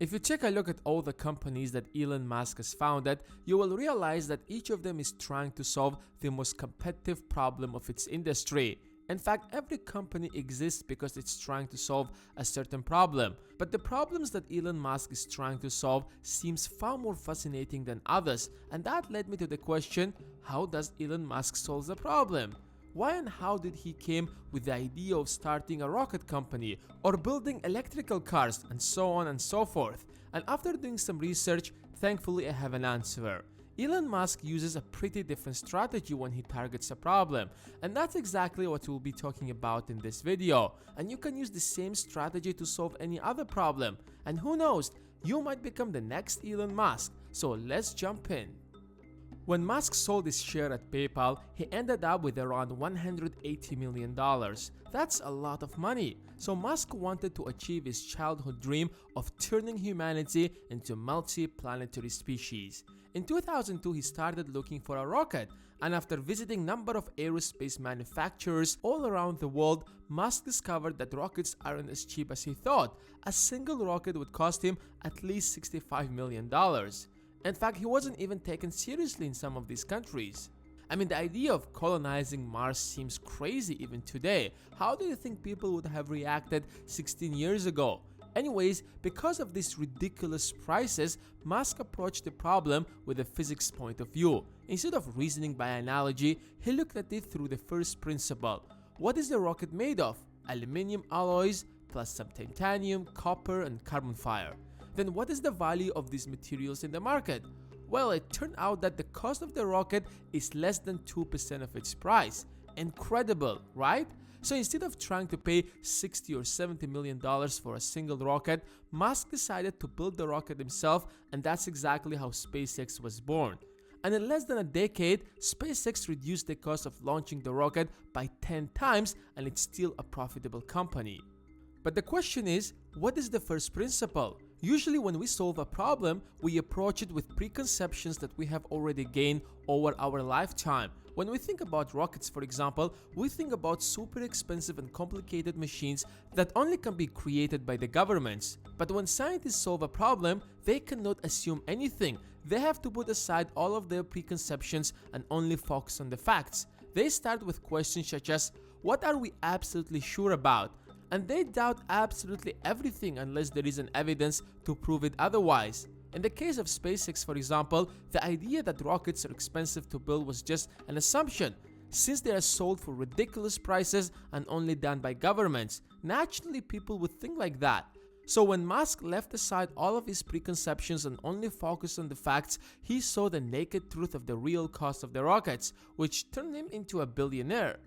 If you take a look at all the companies that Elon Musk has founded, you will realize that each of them is trying to solve the most competitive problem of its industry. In fact, every company exists because it's trying to solve a certain problem. But the problems that Elon Musk is trying to solve seems far more fascinating than others, and that led me to the question, how does Elon Musk solve the problem? Why and how did he came with the idea of starting a rocket company or building electrical cars and so on and so forth? And after doing some research, thankfully I have an answer. Elon Musk uses a pretty different strategy when he targets a problem, and that's exactly what we'll be talking about in this video. And you can use the same strategy to solve any other problem, and who knows, you might become the next Elon Musk. So let's jump in. When Musk sold his share at PayPal, he ended up with around $180 million. That's a lot of money. So Musk wanted to achieve his childhood dream of turning humanity into multi-planetary species. In 2002, he started looking for a rocket, and after visiting number of aerospace manufacturers all around the world, Musk discovered that rockets aren't as cheap as he thought. A single rocket would cost him at least $65 million. In fact, he wasn't even taken seriously in some of these countries. I mean, the idea of colonizing Mars seems crazy even today. How do you think people would have reacted 16 years ago? Anyways, because of these ridiculous prices, Musk approached the problem with a physics point of view. Instead of reasoning by analogy, he looked at it through the first principle. What is the rocket made of? Aluminium alloys plus some titanium, copper, and carbon fiber. Then what is the value of these materials in the market? Well, it turned out that the cost of the rocket is less than 2% of its price. Incredible, right? So instead of trying to pay $60 or $70 million for a single rocket, Musk decided to build the rocket himself, and that's exactly how SpaceX was born. And in less than a decade, SpaceX reduced the cost of launching the rocket by 10 times, and it's still a profitable company. But the question is, what is the first principle? Usually when we solve a problem, we approach it with preconceptions that we have already gained over our lifetime. When we think about rockets, for example, we think about super expensive and complicated machines that only can be created by the governments. But when scientists solve a problem, they cannot assume anything. They have to put aside all of their preconceptions and only focus on the facts. They start with questions such as, what are we absolutely sure about? And they doubt absolutely everything unless there is an evidence to prove it otherwise. In the case of SpaceX, for example, the idea that rockets are expensive to build was just an assumption. Since they are sold for ridiculous prices and only done by governments, naturally people would think like that. So when Musk left aside all of his preconceptions and only focused on the facts, he saw the naked truth of the real cost of the rockets, which turned him into a billionaire.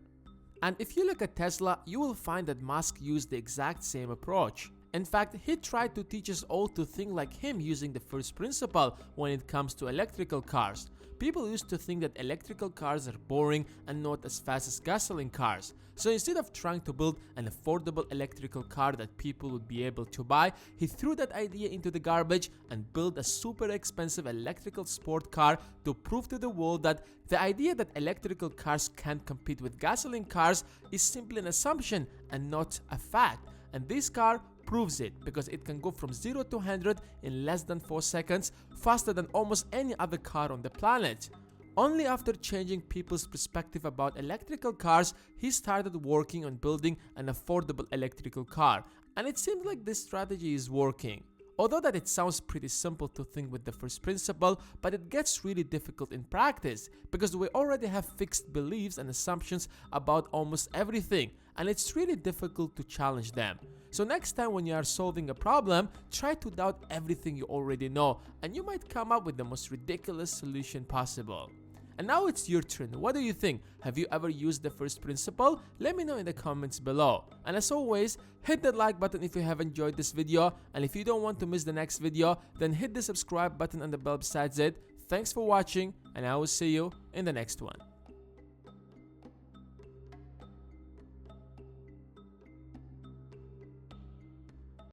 And if you look at Tesla, you will find that Musk used the exact same approach. In fact, he tried to teach us all to think like him using the first principle when it comes to electrical cars. People used to think that electrical cars are boring and not as fast as gasoline cars. So instead of trying to build an affordable electrical car that people would be able to buy, he threw that idea into the garbage and built a super expensive electrical sport car to prove to the world that the idea that electrical cars can't compete with gasoline cars is simply an assumption and not a fact. And this car proves it because it can go from 0 to 100 in less than 4 seconds, faster than almost any other car on the planet. Only after changing people's perspective about electrical cars, he started working on building an affordable electrical car, and it seems like this strategy is working. Although that it sounds pretty simple to think with the first principle, but it gets really difficult in practice because we already have fixed beliefs and assumptions about almost everything, and it's really difficult to challenge them. So next time when you are solving a problem, try to doubt everything you already know, and you might come up with the most ridiculous solution possible. And now it's your turn. What do you think? Have you ever used the first principle? Let me know in the comments below. And as always, hit that like button if you have enjoyed this video. And if you don't want to miss the next video, then hit the subscribe button and the bell besides it. Thanks for watching, and I will see you in the next one.